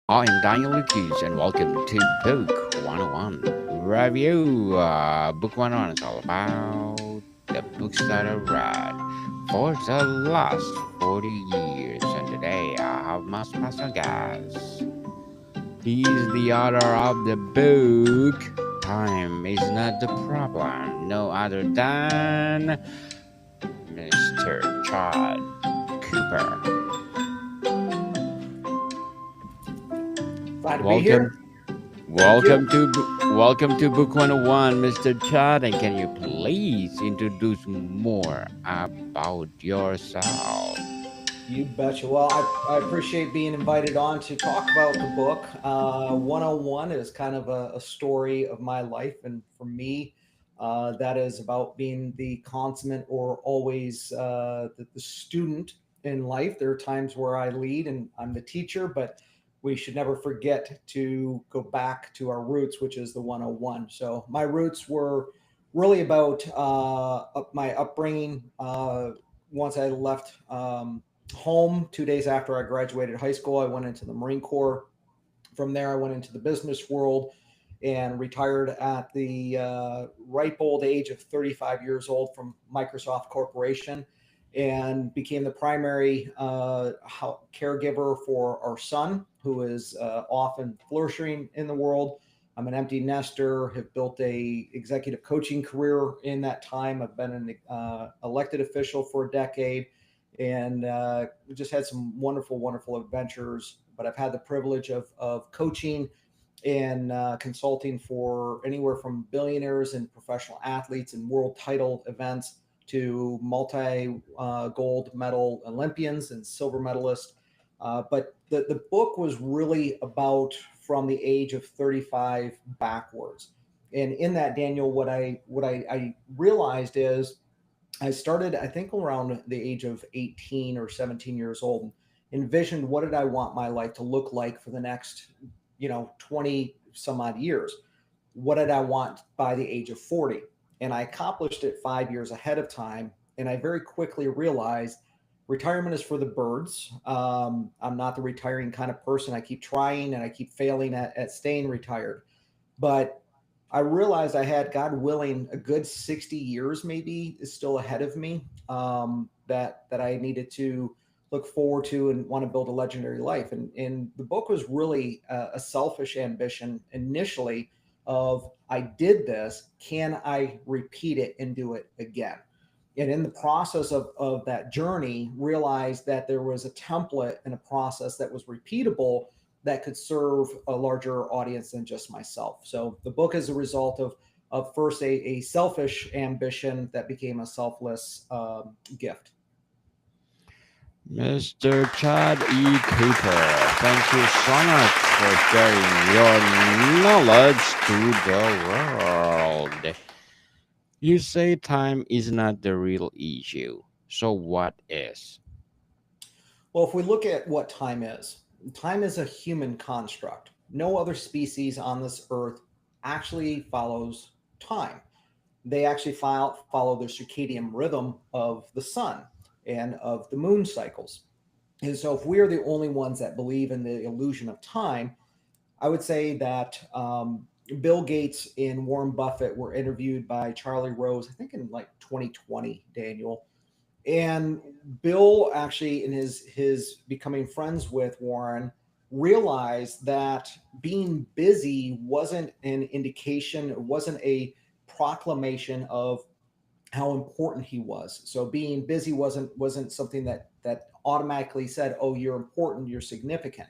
I'm Daniel Lucas, and welcome to Book 101 Review. Book 101 is all about the books that I read for the last 40 years. And today I have my special guest. He is the author of the book Time is Not the Problem, no other than Mr. Chad Cooper. Glad to be Welcome here. Thank you. welcome to Book 101, Mr. Chad, and can you please introduce more about yourself? You betcha. Well, I appreciate being invited on to talk about the book. 101 is kind of a story of my life. And for me, that is about being the consummate or always the student in life. There are times where I lead and I'm the teacher, but we should never forget to go back to our roots, which is the 101. So my roots were really about my upbringing. Once I left home 2 days after I graduated high school, I went into the Marine Corps. From there, I went into the business world and retired at the ripe old age of 35 years old from Microsoft Corporation and became the primary caregiver for our son, who is off and flourishing in the world. I'm an empty nester, have built a executive coaching career in that time. I've been an elected official for a decade and we just had some wonderful, wonderful adventures. But I've had the privilege of coaching and consulting for anywhere from billionaires and professional athletes and world title events to multi gold medal Olympians and silver medalists. But the book was really about from the age of 35 backwards. And in that, Daniel, what I realized is I started, I think, around the age of 18 or 17 years old, envisioned what did I want my life to look like for the next, 20 some odd years. What did I want by the age of 40? And I accomplished it 5 years ahead of time. And I very quickly realized retirement is for the birds. I'm not the retiring kind of person. I keep trying and I keep failing at staying retired. But I realized I had, God willing, a good 60 years maybe is still ahead of me, that I needed to look forward to and want to build a legendary life. And the book was really a selfish ambition initially of I did this, can I repeat it and do it again? And in the process of that journey, realized that there was a template and a process that was repeatable that could serve a larger audience than just myself. So the book is a result of first a selfish ambition that became a selfless gift. Mr. Chad E. Cooper, thank you so much for sharing your knowledge to the world. You say time is not the real issue. So, what is? Well, if we look at what time is a human construct. No other species on this earth actually follows time. They actually follow the circadian rhythm of the sun and of the moon cycles. And so, if we are the only ones that believe in the illusion of time, I would say that Bill Gates and Warren Buffett were interviewed by Charlie Rose, I think in like 2020, Daniel. And Bill actually, in his becoming friends with Warren, realized that being busy wasn't an indication, it wasn't a proclamation of how important he was. So being busy wasn't something that automatically said, "Oh, you're important, you're significant."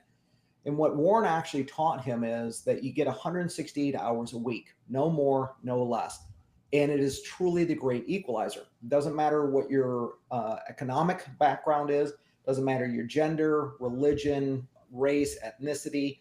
And what Warren actually taught him is that you get 168 hours a week, no more, no less. And it is truly the great equalizer. It doesn't matter what your economic background is, doesn't matter your gender, religion, race, ethnicity.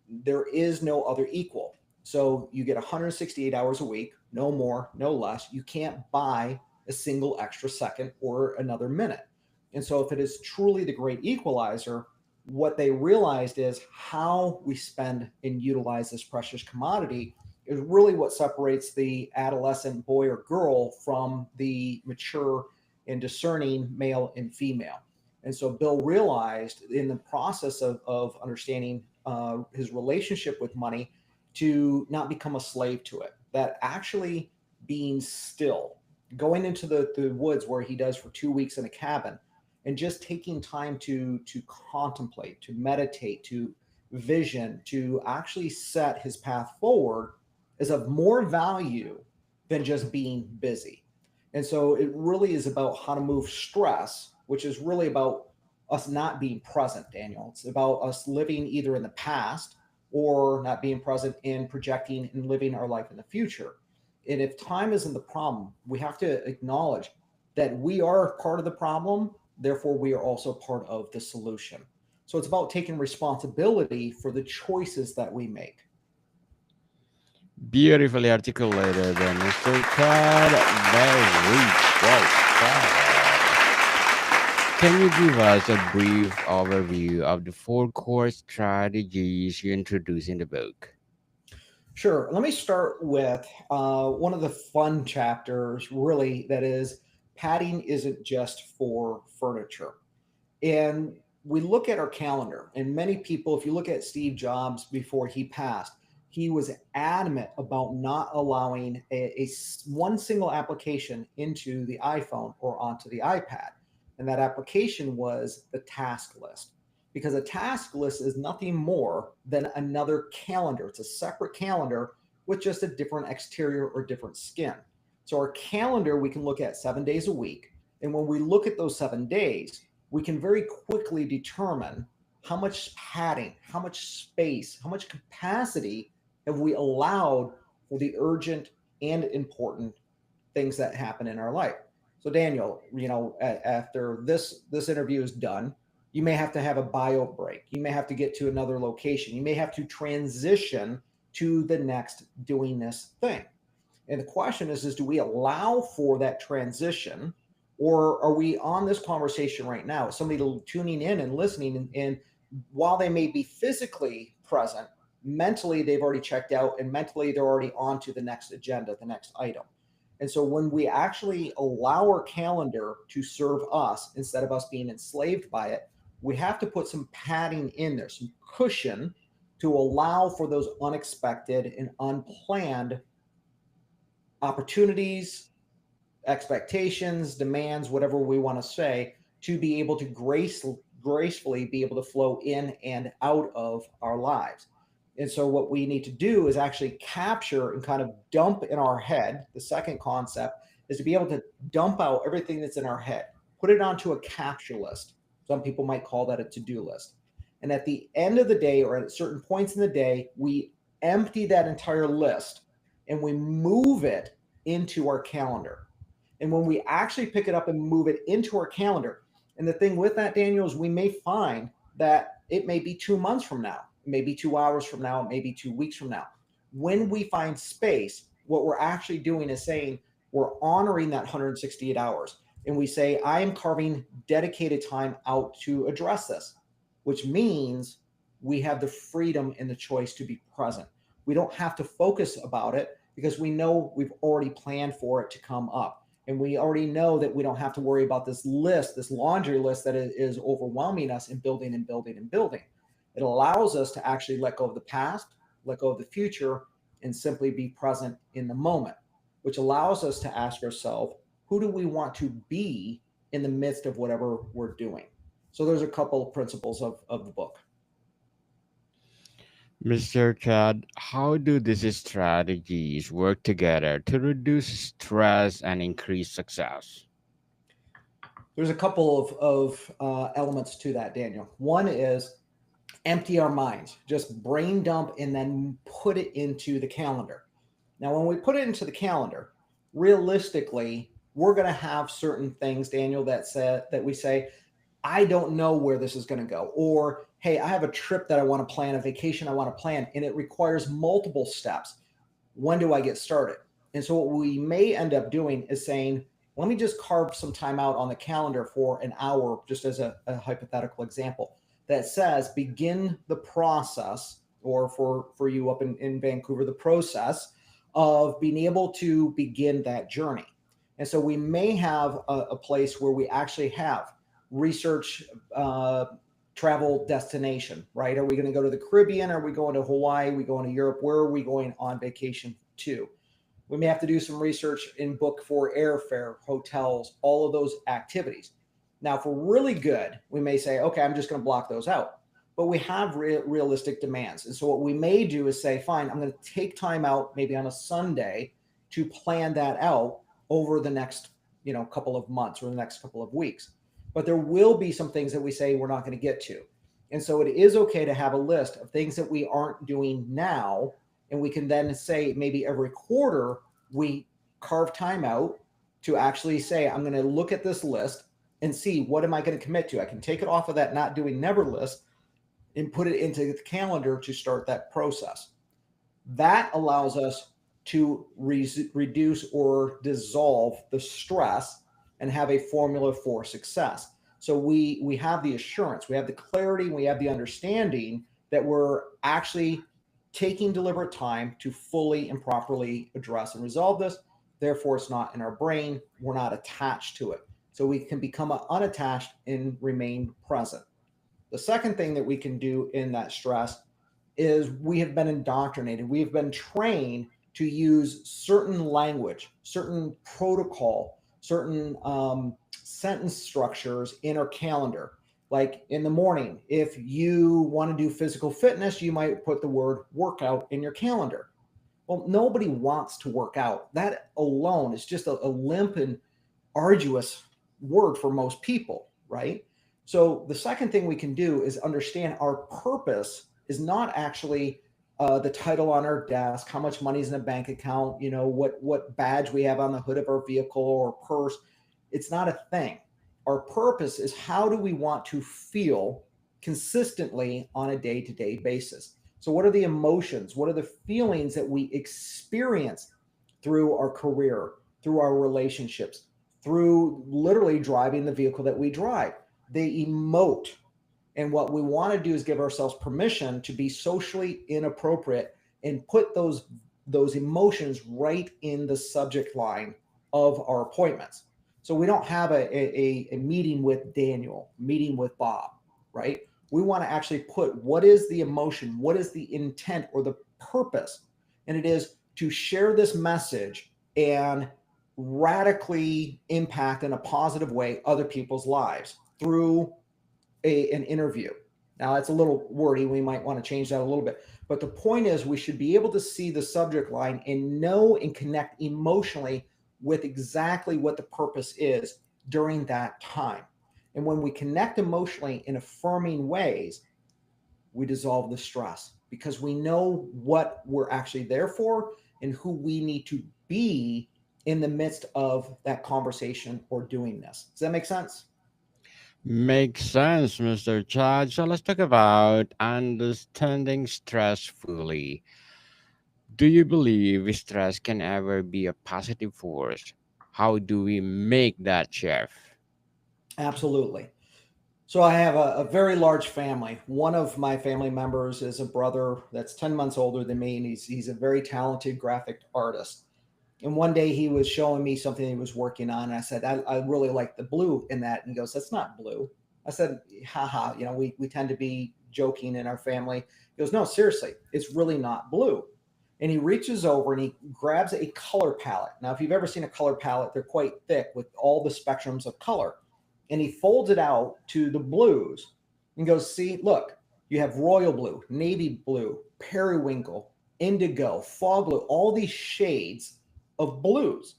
There is no other equal. So you get 168 hours a week, no more, no less. You can't buy a single extra second or another minute. And so, if it is truly the great equalizer, what they realized is how we spend and utilize this precious commodity is really what separates the adolescent boy or girl from the mature and discerning male and female. And so Bill realized in the process of understanding his relationship with money to not become a slave to it, that actually being still, going into the woods where he does for 2 weeks in a cabin, and just taking time to contemplate, to meditate, to vision, to actually set his path forward is of more value than just being busy. And so it really is about how to move stress, which is really about us not being present, Daniel. It's about us living either in the past or not being present in projecting and living our life in the future. And if time isn't the problem, we have to acknowledge that we are part of the problem, therefore, we are also part of the solution. So it's about taking responsibility for the choices that we make. Beautifully articulated, Mr. Todd. Very well said. Can you give us a brief overview of the four core strategies you introduce in the book? Sure. Let me start with one of the fun chapters, really, that is padding isn't just for furniture. And we look at our calendar, and many people, if you look at Steve Jobs before he passed, he was adamant about not allowing one single application into the iPhone or onto the iPad. And that application was the task list, because a task list is nothing more than another calendar. It's a separate calendar with just a different exterior or different skin. So our calendar, we can look at 7 days a week. And when we look at those 7 days, we can very quickly determine how much padding, how much space, how much capacity have we allowed for the urgent and important things that happen in our life. So Daniel, after this interview is done, you may have to have a bio break. You may have to get to another location. You may have to transition to the next doing this thing. And the question is do we allow for that transition, or are we on this conversation right now? Somebody tuning in and listening, and while they may be physically present, mentally they've already checked out, and mentally they're already on to the next agenda, the next item. And so when we actually allow our calendar to serve us instead of us being enslaved by it, we have to put some padding in there, some cushion to allow for those unexpected and unplanned opportunities, expectations, demands, whatever we want to say, to be able to gracefully be able to flow in and out of our lives. And so what we need to do is actually capture and kind of dump in our head. The second concept is to be able to dump out everything that's in our head, put it onto a capture list. Some people might call that a to-do list. And at the end of the day, or at certain points in the day, we empty that entire list and we move it into our calendar. And when we actually pick it up and move it into our calendar, and the thing with that, Daniel, is we may find that it may be 2 months from now, maybe 2 hours from now, maybe 2 weeks from now. When we find space, what we're actually doing is saying we're honoring that 168 hours. And we say, I am carving dedicated time out to address this, which means we have the freedom and the choice to be present. We don't have to focus about it because we know we've already planned for it to come up. And we already know that we don't have to worry about this list, this laundry list that is overwhelming us and building and building and building. It allows us to actually let go of the past, let go of the future, and simply be present in the moment, which allows us to ask ourselves, who do we want to be in the midst of whatever we're doing? So there's a couple of principles of the book. Mr. Chad, how do these strategies work together to reduce stress and increase success? There's a couple of elements to that, Daniel. One is empty our minds, just brain dump and then put it into the calendar. Now, when we put it into the calendar, realistically, we're going to have certain things, Daniel, that we say, I don't know where this is going to go. Or, hey, I have a trip that I want to plan, a vacation I want to plan, and it requires multiple steps. When do I get started? And so what we may end up doing is saying, let me just carve some time out on the calendar for an hour, just as a hypothetical example, that says begin the process, or for you up in Vancouver, the process of being able to begin that journey. And so we may have a place where we actually have research travel destination, right? Are we going to go to the Caribbean? Are we going to Hawaii? Are we going to Europe? Where are we going on vacation to? We may have to do some research and book for airfare, hotels, all of those activities. Now, if we're really good, we may say, okay, I'm just going to block those out. But we have realistic demands. And so what we may do is say, fine, I'm going to take time out maybe on a Sunday to plan that out over the next, couple of months or the next couple of weeks. But there will be some things that we say we're not going to get to. And so it is okay to have a list of things that we aren't doing now. And we can then say maybe every quarter we carve time out to actually say, I'm going to look at this list and see what am I going to commit to. I can take it off of that not doing never list and put it into the calendar to start that process. That allows us to reduce or dissolve the stress and have a formula for success. So we have the assurance, we have the clarity, we have the understanding that we're actually taking deliberate time to fully and properly address and resolve this. Therefore, it's not in our brain. We're not attached to it. So we can become unattached and remain present. The second thing that we can do in that stress is we have been indoctrinated. We have been trained to use certain language, certain protocol, certain sentence structures in our calendar. Like in the morning, if you want to do physical fitness, you might put the word workout in your calendar. Well, nobody wants to work out. That alone is just a limp and arduous word for most people, right? So the second thing we can do is understand our purpose is not actually the title on our desk, how much money is in a bank account, what badge we have on the hood of our vehicle or purse. It's not a thing. Our purpose is how do we want to feel consistently on a day-to-day basis. So what are the emotions? What are the feelings that we experience through our career, through our relationships, through literally driving the vehicle that we drive? They emote. And what we want to do is give ourselves permission to be socially inappropriate and put those emotions right in the subject line of our appointments. So we don't have a meeting with Daniel, meeting with Bob, right? We want to actually put what is the emotion, what is the intent or the purpose, and it is to share this message and radically impact in a positive way other people's lives through an interview. Now, that's a little wordy. We might want to change that a little bit. But the point is we should be able to see the subject line and know and connect emotionally with exactly what the purpose is during that time. And when we connect emotionally in affirming ways, we dissolve the stress because we know what we're actually there for and who we need to be in the midst of that conversation or doing this. Does that make sense? Makes sense, Mr. Chad. So let's talk about understanding stress fully. Do you believe stress can ever be a positive force? How do we make that shift? Absolutely. So I have a very large family. One of my family members is a brother that's 10 months older than me, and he's a very talented graphic artist. And one day he was showing me something he was working on. And I said, I really like the blue in that. And he goes, that's not blue. I said, haha, we tend to be joking in our family. He goes, no, seriously, it's really not blue. And he reaches over and he grabs a color palette. Now, if you've ever seen a color palette, they're quite thick with all the spectrums of color. And he folds it out to the blues and goes, see, look, you have royal blue, navy blue, periwinkle, indigo, fog blue, all these shades of blues.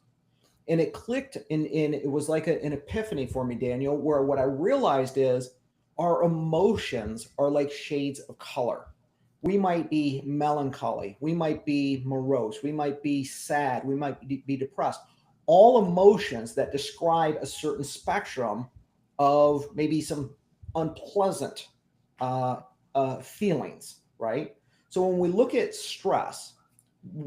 And it clicked in it was like an epiphany for me, Daniel, where what I realized is our emotions are like shades of color. We might be melancholy, we might be morose, we might be sad, we might be depressed. All emotions that describe a certain spectrum of maybe some unpleasant feelings, right? So when we look at stress,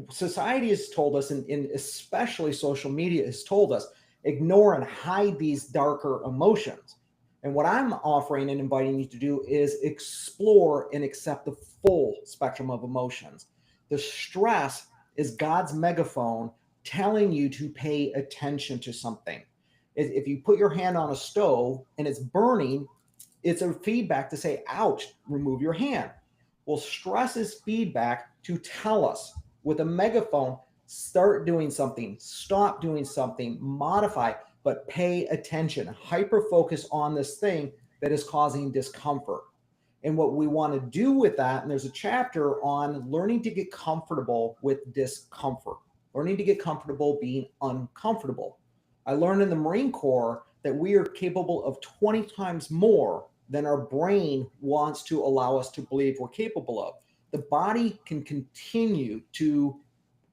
society has told us, and especially social media has told us, ignore and hide these darker emotions. And what I'm offering and inviting you to do is explore and accept the full spectrum of emotions. The stress is God's megaphone telling you to pay attention to something. If you put your hand on a stove and it's burning, it's a feedback to say, ouch, remove your hand. Well, stress is feedback to tell us with a megaphone, start doing something, stop doing something, modify, but pay attention, hyper focus on this thing that is causing discomfort. And what we want to do with that, and there's a chapter on learning to get comfortable with discomfort, learning to get comfortable being uncomfortable. I learned in the Marine Corps that we are capable of 20 times more than our brain wants to allow us to believe we're capable of. The body can continue to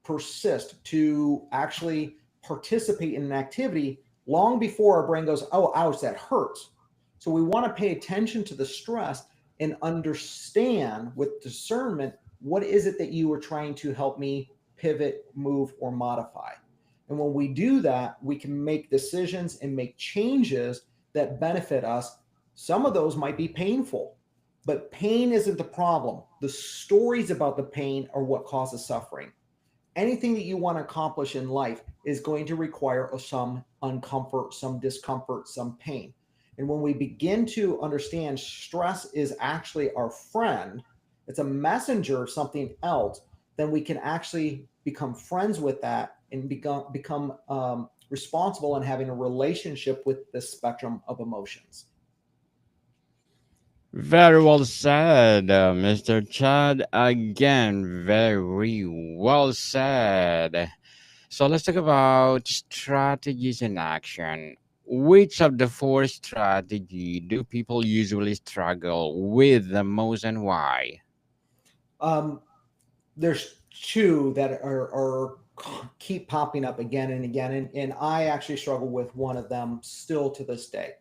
persist, to actually participate in an activity long before our brain goes, oh, ouch, that hurts. So we want to pay attention to the stress and understand with discernment what is it that you are trying to help me pivot, move, or modify. And when we do that, we can make decisions and make changes that benefit us. Some of those might be painful, but pain isn't the problem. The stories about the pain are what causes suffering. Anything that you want to accomplish in life is going to require some uncomfort, some discomfort, some pain. And when we begin to understand stress is actually our friend, it's a messenger of something else, then we can actually become friends with that and become responsible in having a relationship with the spectrum of emotions. Very well said, Mr. Chad. Again, very well said. So let's talk about strategies in action. Which of the four strategy do people usually struggle with the most and why? Um, there's two that are keep popping up again and again, and I actually struggle with one of them still to this day.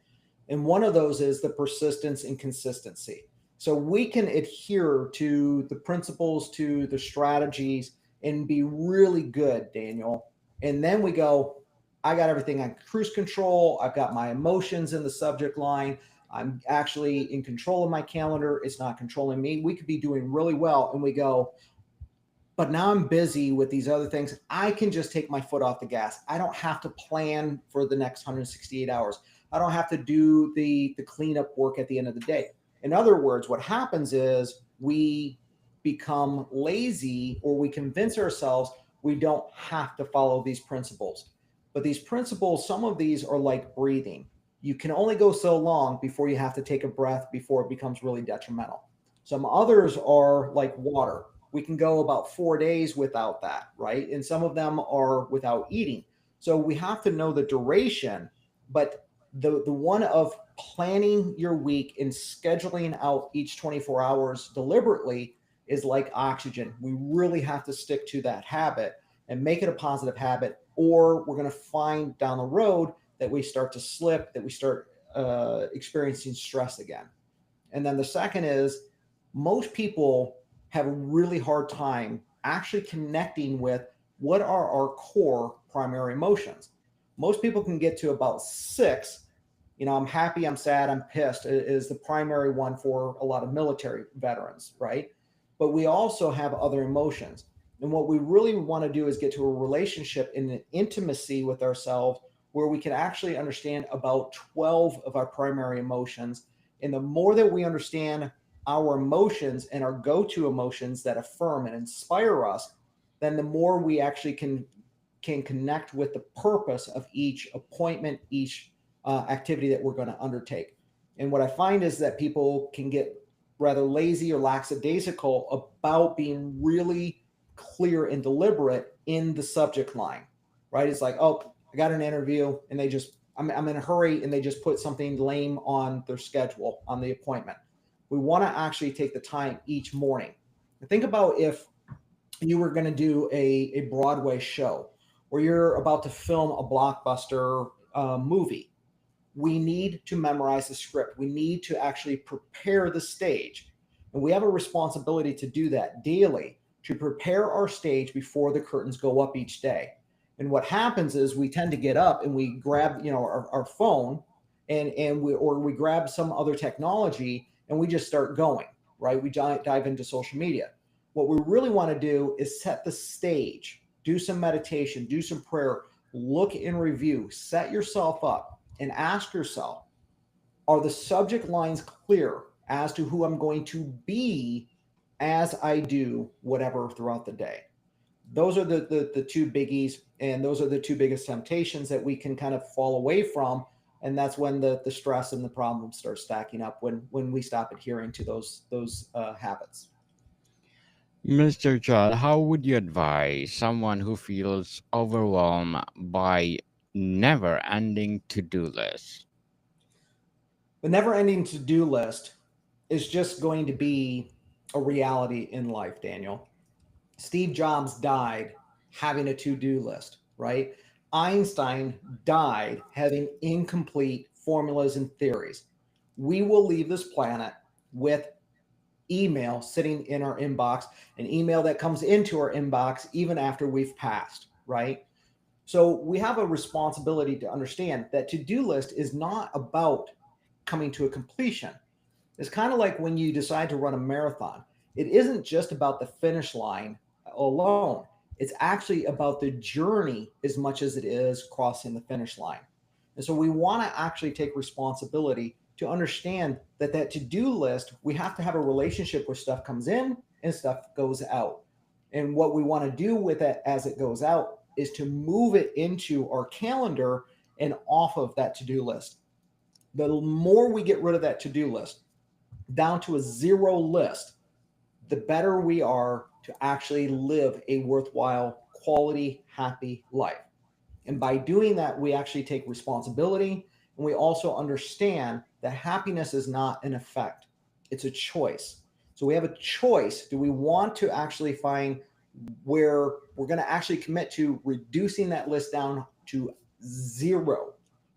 And one of those is the persistence and consistency. So we can adhere to the principles, to the strategies, and be really good, Daniel. And then we go, I got everything on cruise control. I've got my emotions in the subject line. I'm actually in control of my calendar. It's not controlling me. We could be doing really well. And we go, but now I'm busy with these other things. I can just take my foot off the gas. I don't have to plan for the next 168 hours. I don't have to do the cleanup work at the end of the day. In other words, what happens is we become lazy or we convince ourselves we don't have to follow these principles. But these principles, some of these are like breathing. You can only go so long before you have to take a breath before it becomes really detrimental. Some others are like water. We can go about 4 days without that, right? And some of them are without eating. So we have to know the duration, but the one of planning your week and scheduling out each 24 hours deliberately is like oxygen. We really have to stick to that habit and make it a positive habit, or we're going to find down the road that we start to slip, that we start experiencing stress again. And then the second is most people have a really hard time actually connecting with what are our core primary emotions. Most people can get to about six. I'm happy, I'm sad, I'm pissed is the primary one for a lot of military veterans, right? But we also have other emotions. And what we really want to do is get to a relationship in an intimacy with ourselves where we can actually understand about 12 of our primary emotions. And the more that we understand our emotions and our go-to emotions that affirm and inspire us, then the more we actually can connect with the purpose of each appointment, each activity that we're going to undertake. And what I find is that people can get rather lazy or lackadaisical about being really clear and deliberate in the subject line, right? It's like, oh, I got an interview, and I'm in a hurry, and they just put something lame on their schedule on the appointment. We want to actually take the time each morning. Think about if you were going to do a Broadway show or you're about to film a blockbuster movie. We need to memorize the script. We need to actually prepare the stage. And we have a responsibility to do that daily, to prepare our stage before the curtains go up each day. And what happens is we tend to get up and we grab, our phone and we grab some other technology and we just start going, right? We dive into social media. What we really want to do is set the stage, do some meditation, do some prayer, look and review, set yourself up. and ask yourself, are the subject lines clear as to who I'm going to be as I do whatever throughout the day? Those are the two biggies, and those are the two biggest temptations that we can kind of fall away from. And that's when the stress and the problems start stacking up when we stop adhering to those habits. Mr. Chad, how would you advise someone who feels overwhelmed by never ending to do lists? The never ending to do list is just going to be a reality in life, Daniel. Steve Jobs died having a to do list, right? Einstein died having incomplete formulas and theories. We will leave this planet with email sitting in our inbox, an email that comes into our inbox even after we've passed, right? So we have a responsibility to understand that to do list is not about coming to a completion. It's kind of like when you decide to run a marathon. It isn't just about the finish line alone. It's actually about the journey as much as it is crossing the finish line. And so we want to actually take responsibility to understand that to-do list, we have to have a relationship where stuff comes in and stuff goes out. And what we want to do with it as it goes out is to move it into our calendar and off of that to-do list. The more we get rid of that to-do list down to a zero list, the better we are to actually live a worthwhile, quality, happy life. And by doing that, we actually take responsibility, and we also understand that happiness is not an effect, it's a choice. So we have a choice. Do we want to actually find where we're going to actually commit to reducing that list down to zero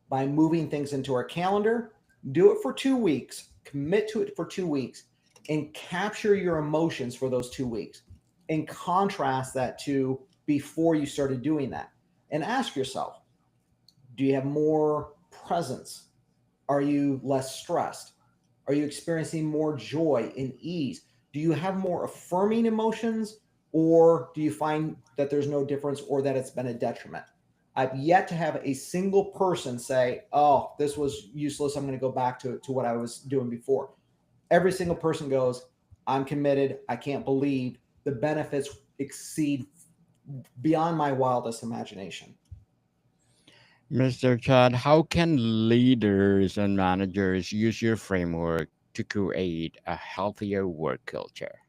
by moving things into our calendar? Do it for 2 weeks, commit to it for 2 weeks, and capture your emotions for those 2 weeks and contrast that to before you started doing that. And ask yourself, do you have more presence? Are you less stressed? Are you experiencing more joy and ease? Do you have more affirming emotions, or do you find that there's no difference or that it's been a detriment? I've yet to have a single person say, oh, this was useless. I'm going to go back to what I was doing before. Every single person goes, I'm committed. I can't believe the benefits exceed beyond my wildest imagination. Mr. Chad, how can leaders and managers use your framework to create a healthier work culture?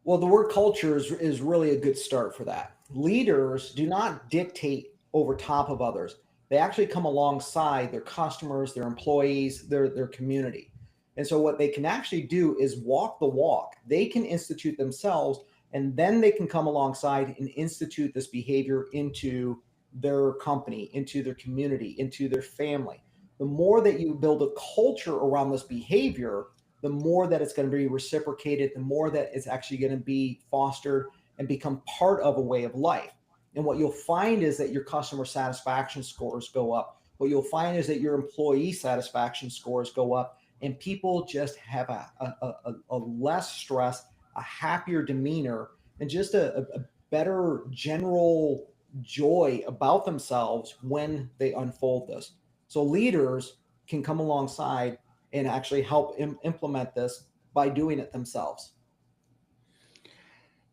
Well, the word culture is really a good start for that. Leaders do not dictate over top of others. They actually come alongside their customers, their employees, their community. And so what they can actually do is walk the walk. They can institute themselves, and then they can come alongside and institute this behavior into their company, into their community, into their family. The more that you build a culture around this behavior, the more that it's going to be reciprocated, the more that it's actually going to be fostered and become part of a way of life. And what you'll find is that your customer satisfaction scores go up. What you'll find is that your employee satisfaction scores go up, and people just have a less stress, a happier demeanor, and just a better general joy about themselves when they unfold this. So leaders can come alongside and actually help implement this by doing it themselves.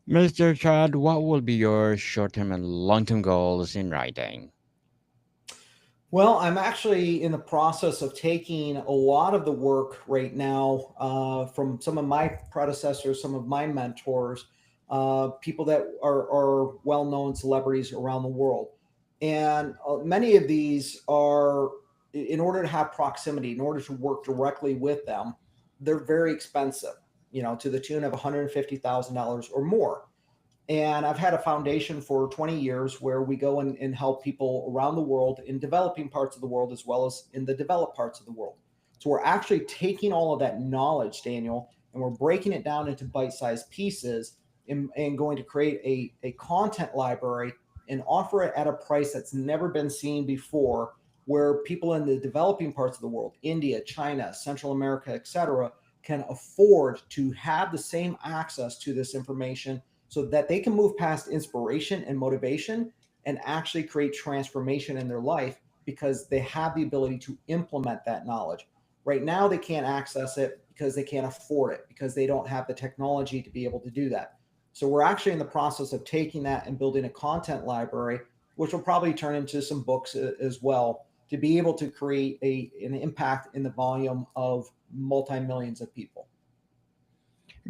Mr. Chad, what will be your short term and long term goals in writing? Well, I'm actually in the process of taking a lot of the work right now from some of my predecessors, some of my mentors, people that are well known celebrities around the world. And many of these are, in order to have proximity, in order to work directly with them, they're very expensive, to the tune of $150,000 or more. And I've had a foundation for 20 years where we go and help people around the world in developing parts of the world as well as in the developed parts of the world. So we're actually taking all of that knowledge, Daniel, and we're breaking it down into bite-sized pieces and going to create a content library and offer it at a price that's never been seen before, where people in the developing parts of the world, India, China, Central America, etc., can afford to have the same access to this information so that they can move past inspiration and motivation and actually create transformation in their life because they have the ability to implement that knowledge. Right now, they can't access it because they can't afford it, because they don't have the technology to be able to do that. So we're actually in the process of taking that and building a content library, which will probably turn into some books as well, to be able to create an impact in the volume of multi-millions of people.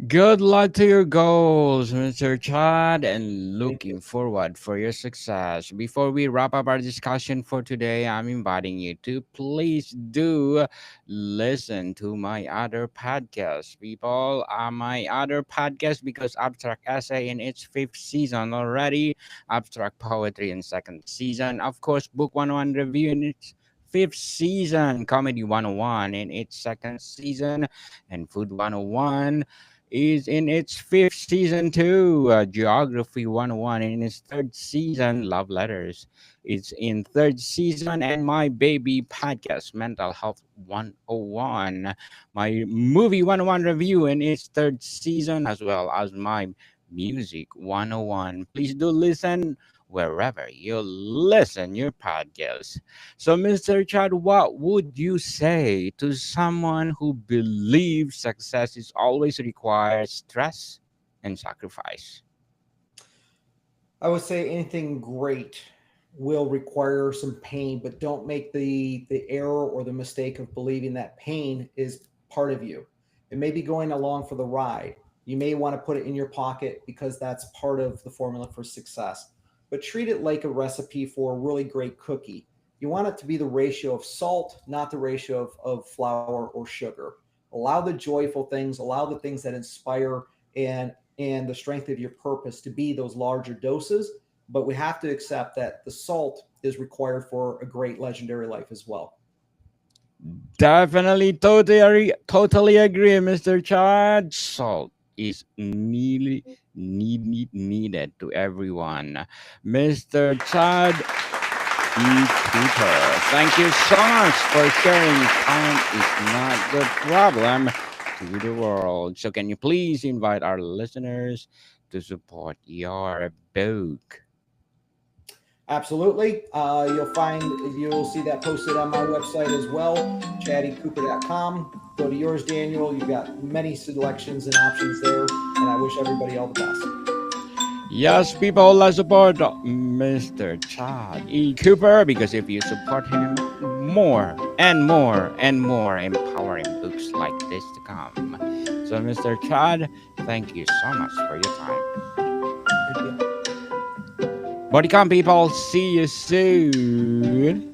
Good luck to your goals, Mr. Chad, and Thank you. looking forward for your success. Before we wrap up our discussion for today, I'm inviting you to please do listen to my other podcast, people. My other podcast, because Abstract Essay in its fifth season already, Abstract Poetry in second season, of course, Book 101 Review in its fifth season, Comedy 101 in its second season, and Food 101 is in its fifth season too. Geography 101 in its third season. Love Letters is in third season. And my baby podcast, Mental Health 101. My movie 101 review in its third season, as well as my music 101. Please do listen wherever you listen your podcast. So, Mr. Chad, what would you say to someone who believes success is always requires stress and sacrifice? I would say anything great will require some pain, but don't make the error or the mistake of believing that pain is part of you. It may be going along for the ride. You may want to put it in your pocket because that's part of the formula for success. But treat it like a recipe for a really great cookie. You want it to be the ratio of salt, not the ratio of flour or sugar. Allow the joyful things, allow the things that inspire and the strength of your purpose to be those larger doses. But we have to accept that the salt is required for a great legendary life as well. Definitely, totally agree, Mr. Chad. Salt is needed to everyone. Mr. Chad E. Cooper, thank you so much for sharing. Time is not the problem to the world. So, can you please invite our listeners to support your book? Absolutely. You'll see that posted on my website as well, chattycooper.com. Go to yours, Daniel. You've got many selections and options there, and I wish everybody all the best. Yes, people, let's support Mr. Chad E. Cooper, because if you support him, more and more and more empowering books like this to come. So, Mr. Chad, thank you so much for your time. Thank you. Bodycom people, see you soon.